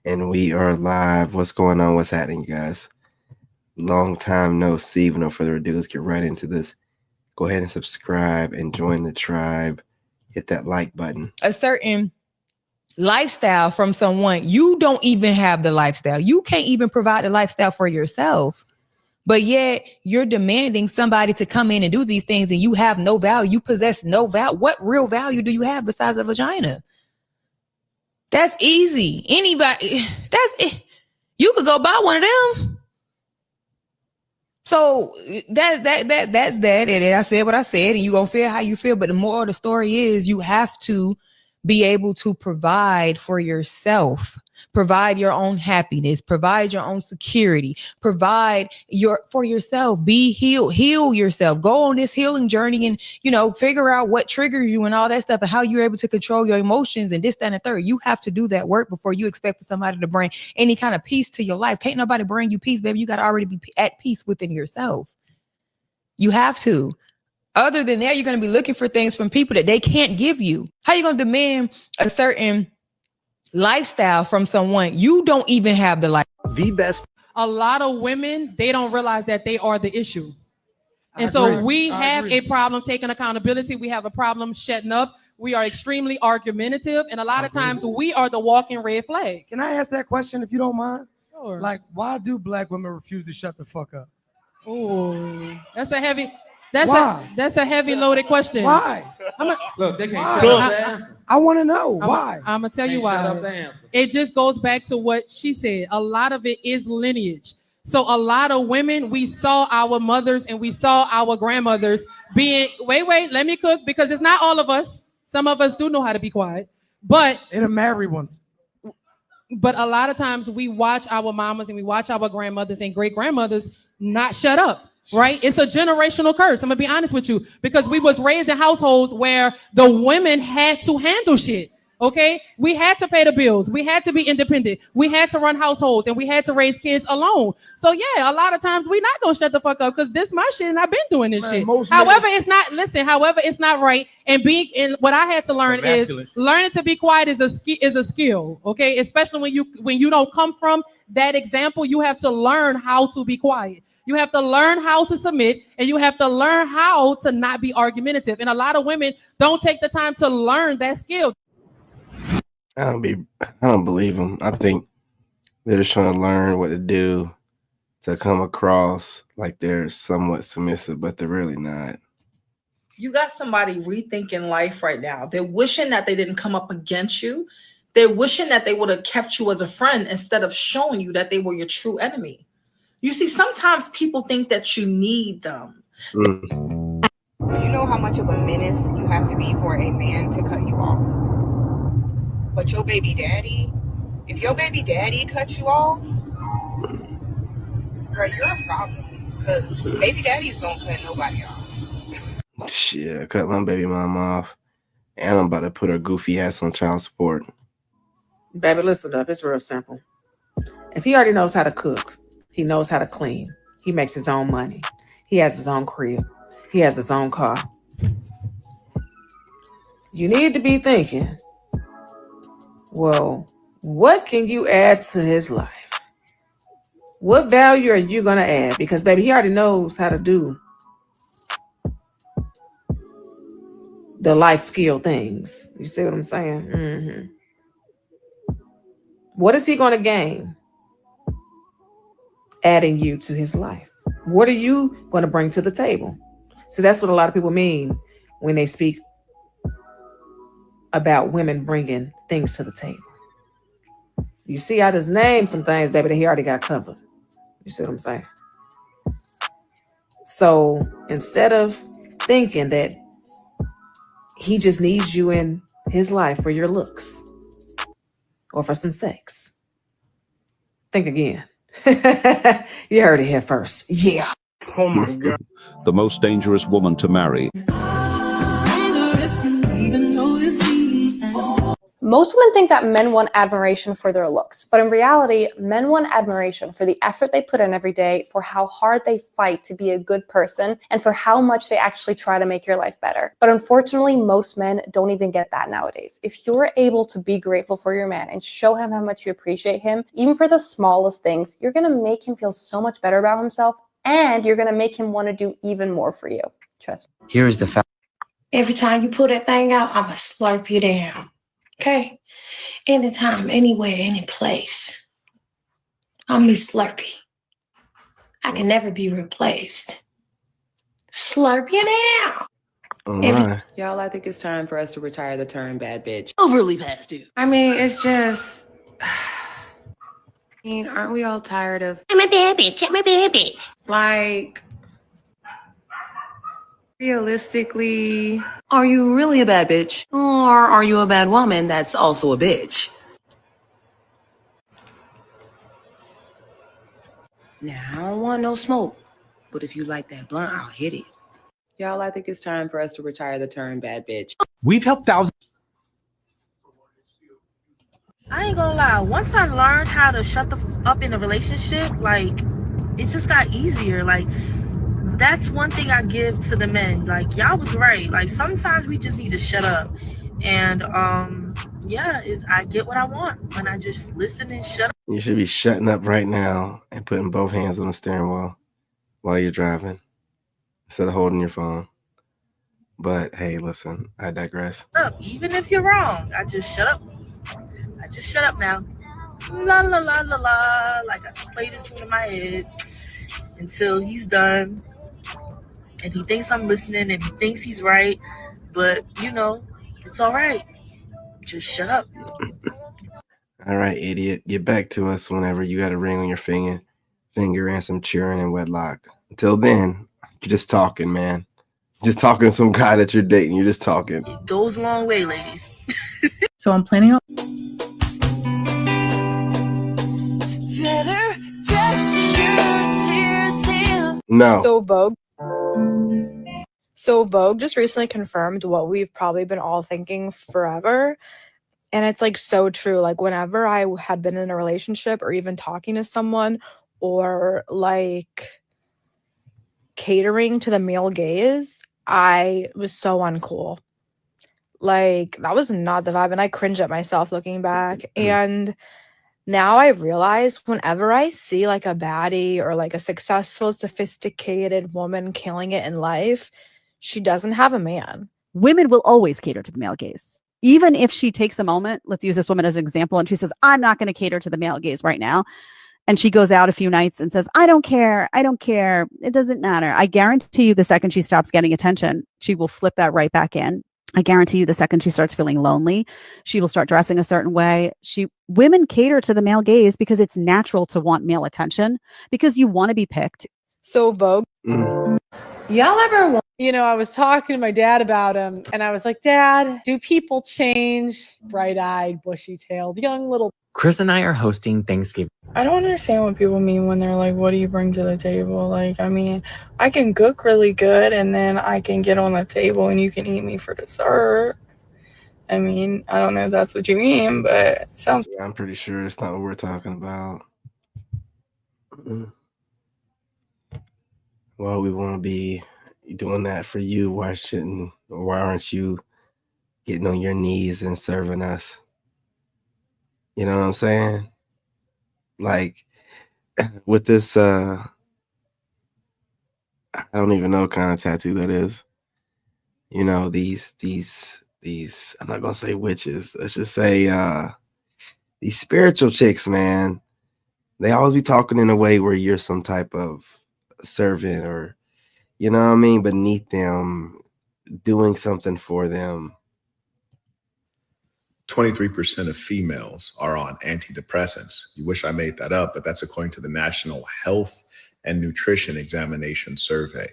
And we are live. What's going on? What's happening, you guys? Long time no see. With no further ado, let's get right into this. Go ahead and subscribe and join the tribe. Hit that like button. A certain lifestyle from someone, you don't even have the lifestyle. You can't even provide the lifestyle for yourself. But yet you're demanding somebody to come in and do these things, and you have no value. You possess no value. What real value do you have besides a vagina? That's easy. Anybody, that's it. You could go buy one of them. So that's that. And I said what I said, and you gonna feel how you feel. But the moral of the story is you have to be able to provide for yourself, provide your own happiness, provide your own security, provide for yourself, be heal yourself, go on this healing journey and, figure out what triggers you and all that stuff and how you're able to control your emotions and this, that, and the third. You have to do that work before you expect for somebody to bring any kind of peace to your life. Can't nobody bring you peace, baby. You got to already be at peace within yourself. You have to. Other than that, you're going to be looking for things from people that they can't give you. How you going to demand a certain lifestyle from someone you don't even have the life? The best. A lot of women, they don't realize that they are the issue. And so we have a problem taking accountability. We have a problem shutting up. We are extremely argumentative. And a lot of times we are the walking red flag. Can I ask that question if you don't mind? Sure. Like, why do black women refuse to shut the fuck up? Oh, that's a heavy loaded question. Why? Look, they can't shut up the answer. I want to know why. I'm gonna tell you Shut up the why. answer. It just goes back to what she said. A lot of it is lineage. So a lot of women, we saw our mothers and we saw our grandmothers being, wait, let me cook, because it's not all of us. Some of us do know how to be quiet, but They're the married ones. But a lot of times we watch our mamas and we watch our grandmothers and great grandmothers not shut up. Right? It's a generational curse. I'm gonna be honest with you, because we was raised in households where the women had to handle shit. Okay, we had to pay the bills, we had to be independent, we had to run households, and we had to raise kids alone. So yeah, a lot of times we not gonna shut the fuck up because this my shit and I've been doing this shit. However, it's not right. And what I had to learn is learning to be quiet is a skill. Okay, especially when you don't come from that example, you have to learn how to be quiet. You have to learn how to submit, and you have to learn how to not be argumentative. And a lot of women don't take the time to learn that skill. I don't believe them. I think they're just trying to learn what to do to come across like they're somewhat submissive, but they're really not. You got somebody rethinking life right now. They're wishing that they didn't come up against you. They're wishing that they would have kept you as a friend instead of showing you that they were your true enemy. You see, sometimes people think that you need them. Do you know how much of a menace you have to be for a man to cut you off? But your baby daddy, if your baby daddy cuts you off, girl, you're a problem. Because baby daddy's gonna cut nobody off. Shit, I cut my baby mom off, and I'm about to put her goofy ass on child support. Baby, listen up. It's real simple. If he already knows how to cook, he knows how to clean, he makes his own money, he has his own crib, he has his own car, you need to be thinking, well, what can you add to his life? What value are you going to add? Because, baby, he already knows how to do the life skill things. You see what I'm saying? Mm-hmm. What is he going to gain adding you to his life? What are you going to bring to the table? So that's what a lot of people mean when they speak about women bringing things to the table. You see, I just named some things, baby, that he already got covered. You see what I'm saying? So instead of thinking that he just needs you in his life for your looks or for some sex, think again. You heard it here first. Yeah. Oh my God. The most dangerous woman to marry. Most women think that men want admiration for their looks, but in reality, men want admiration for the effort they put in every day, for how hard they fight to be a good person, and for how much they actually try to make your life better. But unfortunately, most men don't even get that nowadays. If you're able to be grateful for your man and show him how much you appreciate him, even for the smallest things, you're gonna make him feel so much better about himself, and you're gonna make him want to do even more for you. Trust me. Here's the fact. Every time you pull that thing out, I'ma slurp you down. Okay? Anytime, anywhere, any place. I'm Miss Slurpee. I can never be replaced. Slurp you down. Oh my. Y'all, I think it's time for us to retire the term bad bitch. Overly past due. I mean, it's just... I mean, aren't we all tired of... I'm a bad bitch. I'm a bad bitch. Like... Realistically, are you really a bad bitch? Or are you a bad woman that's also a bitch? Now, I don't want no smoke, but if you like that blunt, I'll hit it. Y'all, I think it's time for us to retire the term bad bitch. We've helped thousands. I ain't gonna lie. Once I learned how to shut the up in a relationship, like, it just got easier. Like, that's one thing I give to the men. Like, y'all was right. Like, sometimes we just need to shut up. And yeah, I get what I want when I just listen and shut up. You should be shutting up right now and putting both hands on the steering wheel while you're driving instead of holding your phone. But hey, listen, I digress. Even if you're wrong, I just shut up. I just shut up now. La la la la la. Like, I just play this tune in my head until he's done. And he thinks I'm listening and he thinks he's right. But, you know, it's all right. Just shut up. All right, idiot. Get back to us whenever you got a ring on your finger and some children in wedlock. Until then, you're just talking, man. Just talking to some guy that you're dating. You're just talking. It goes a long way, ladies. So I'm planning on... No. So Vogue just recently confirmed what we've probably been all thinking forever. And it's like so true. Like, whenever I had been in a relationship or even talking to someone or like catering to the male gaze, I was so uncool. Like, that was not the vibe. And I cringe at myself looking back. And now I realize whenever I see like a baddie or like a successful, sophisticated woman killing it in life, she doesn't have a man. Women will always cater to the male gaze. Even if she takes a moment, let's use this woman as an example, and she says, I'm not going to cater to the male gaze right now. And she goes out a few nights and says, I don't care. It doesn't matter. I guarantee you the second she stops getting attention, she will flip that right back in. I guarantee you the second she starts feeling lonely, she will start dressing a certain way. Women cater to the male gaze because it's natural to want male attention, because you want to be picked. So Vogue. Y'all ever I was talking to my dad about him, and I was like, Dad, do people change? Bright-eyed, bushy-tailed, young little... Chris and I are hosting Thanksgiving. I don't understand what people mean when they're like, what do you bring to the table? Like, I mean, I can cook really good, and then I can get on the table and you can eat me for dessert. I mean, I don't know if that's what you mean, but it sounds... Yeah, I'm pretty sure it's not what we're talking about. Well, we want to be doing that for you. Why aren't you getting on your knees and serving us? You know what I'm saying? Like, with this, I don't even know what kind of tattoo that is. You know, these, I'm not going to say witches. Let's just say these spiritual chicks, man. They always be talking in a way where you're some type of servant or, you know what I mean, beneath them, doing something for them. 23% of females are on antidepressants. You wish I made that up, but that's according to the National Health and Nutrition Examination Survey,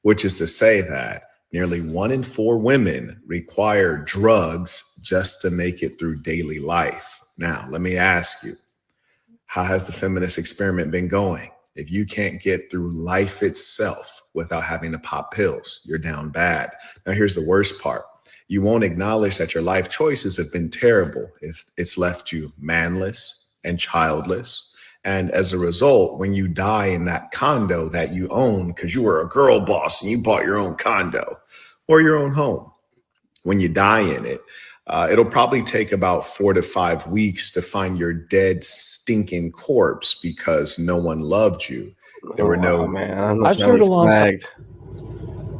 which is to say that nearly 1 in 4 women require drugs just to make it through daily life. Now, let me ask you, how has the feminist experiment been going? If you can't get through life itself without having to pop pills, you're down bad. Now, here's the worst part. You won't acknowledge that your life choices have been terrible. It's left you manless and childless. And as a result, when you die in that condo that you own because you were a girl boss and you bought your own condo or your own home, when you die in it, it'll probably take about 4 to 5 weeks to find your dead, stinking corpse because no one loved you. There were no. Man, I know I cheered alongside.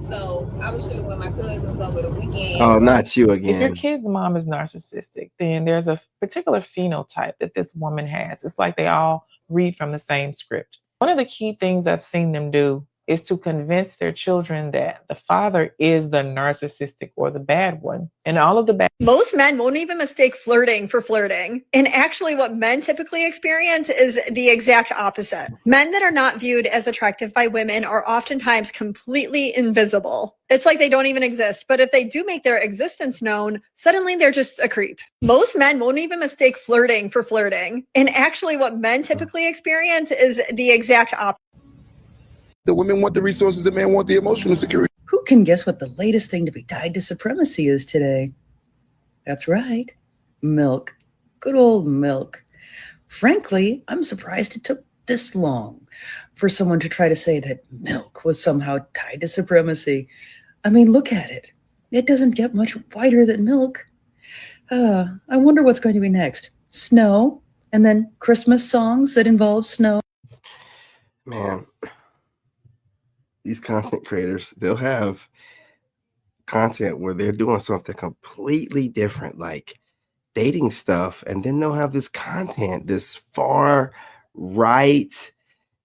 So I was shooting with my cousins over the weekend. Oh, not you If your again. kid's mom is narcissistic, then there's a particular phenotype that this woman has. It's like they all read from the same script. One of the key things I've seen them do is to convince their children that the father is the narcissistic or the bad one. And all of the bad. Most men won't even mistake flirting for flirting. And actually, what men typically experience is the exact opposite. Men that are not viewed as attractive by women are oftentimes completely invisible. It's like they don't even exist. But if they do make their existence known, suddenly they're just a creep. Most men won't even mistake flirting for flirting. And actually, what men typically experience is the exact opposite. The women want the resources, the men want the emotional security. Who can guess what the latest thing to be tied to supremacy is today? That's right, milk. Good old milk. Frankly, I'm surprised it took this long for someone to try to say that milk was somehow tied to supremacy. I mean, look at it. It doesn't get much whiter than milk. I wonder what's going to be next. Snow, and then Christmas songs that involve snow. Man, these content creators, they'll have content where they're doing something completely different, like dating stuff, and then they'll have this content, this far right,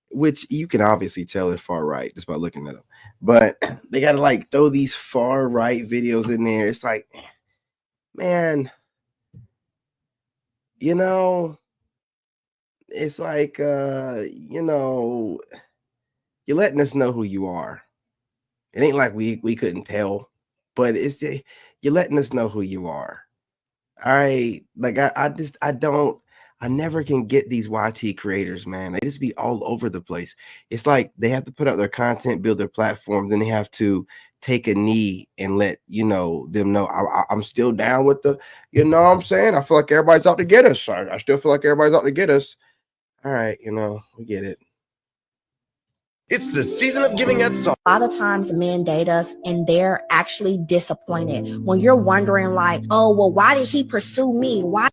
which you can obviously tell they're far right just by looking at them. But they gotta like throw these far right videos in there. It's like, man, it's like you're letting us know who you are. It ain't like we couldn't tell, but it's you're letting us know who you are. All right. Like I never can get these YT creators, man. They just be all over the place. It's like they have to put out their content, build their platform, then they have to take a knee and let them know I'm still down with the, what I'm saying? I feel like everybody's out to get us. I still feel like everybody's out to get us. All right, we get it. It's the season of giving at Salt. A lot of times men date us and they're actually disappointed when you're wondering like, oh, well, why did he pursue me? Why?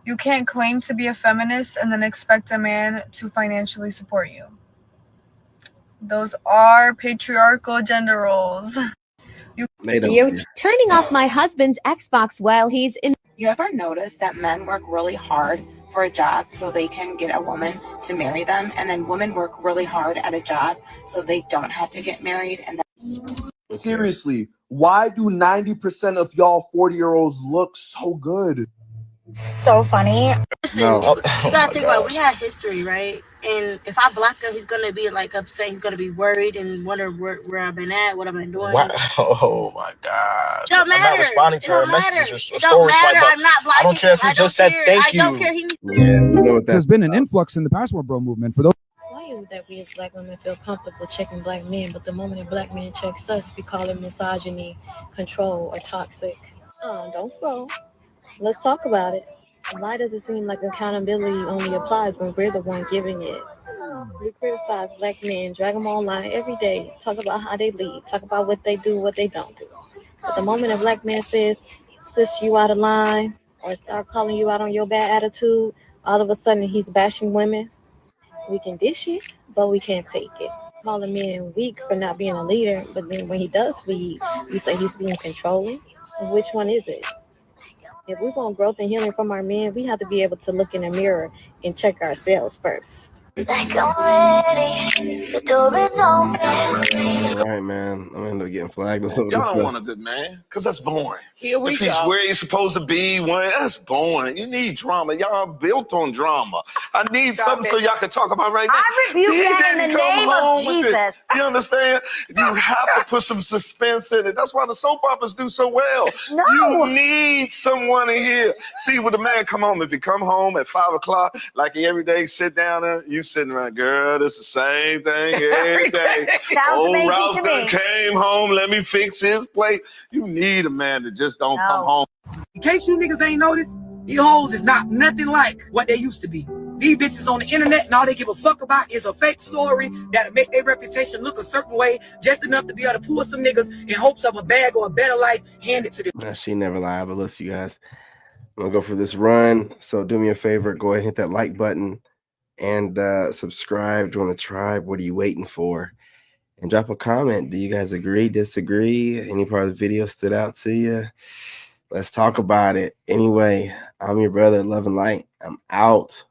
You can't claim to be a feminist and then expect a man to financially support you. Those are patriarchal gender roles. Turning off my husband's Xbox while he's in. You ever notice that men work really hard for a job so they can get a woman to marry them, and then women work really hard at a job so they don't have to get married? And Seriously, why do 90% of y'all 40-year-olds look so good? So funny. Listen, No. you gotta think about it. We had history, right? And if I block him, he's gonna be like upset. He's gonna be worried and wonder where I've been at, what I've been doing. Wow. Oh my God. It don't matter. I'm not responding to her messages or It stories don't matter. like that. I'm not blocking. I don't care if you just said thank you. I don't care. He needs. There's been an influx in the passport bro movement for those. Why is it that we as black women feel comfortable checking black men, but the moment a black man checks us, we call it misogyny, control, or toxic? Oh, don't slow. Let's talk about it. Why does it seem like accountability only applies when we're the one giving it? We criticize black men, drag them online every day, talk about how they lead, talk about what they do, what they don't do. But the moment a black man says, sis, you out of line, or start calling you out on your bad attitude, all of a sudden he's bashing women. We can dish it, but we can't take it. Call a man weak for not being a leader, but then when he does lead, you say he's being controlling. Which one is it? If we want growth and healing from our men, we have to be able to look in the mirror and check ourselves first. Like I'm ready, the door is open. All right, man. I'm gonna end up getting flagged or something. Y'all don't want a good man, because that's boring. Here we if he's go. where he's supposed to be, that's boring. You need drama. Y'all built on drama. I need something so y'all can talk about right now. I rebuke He that in didn't the come name of home with it. Jesus. You understand? You have to put some suspense in it. That's why the soap operas do so well. No. You need someone in here. See, when the man come home, if he come home at 5 o'clock, like he every day sit down there, you you sitting around, girl, it's the same thing every day. Sounds amazing Ralph to done me. came home, let me fix his plate. You need a man that just don't come home. In case you niggas ain't noticed, these hoes is not nothing like what they used to be. These bitches on the internet and all they give a fuck about is a fake story that'll make their reputation look a certain way, just enough to be able to pull some niggas in hopes of a bag or a better life handed to them. Nah, she never lied, but listen, you guys, I'm gonna go for this run. So do me a favor, go ahead and hit that like button and subscribe, join the tribe. What are you waiting for? And drop a comment. Do you guys agree, disagree? Any part of the video stood out to you? Let's talk about it. Anyway, I'm your brother, Love and Light. I'm out.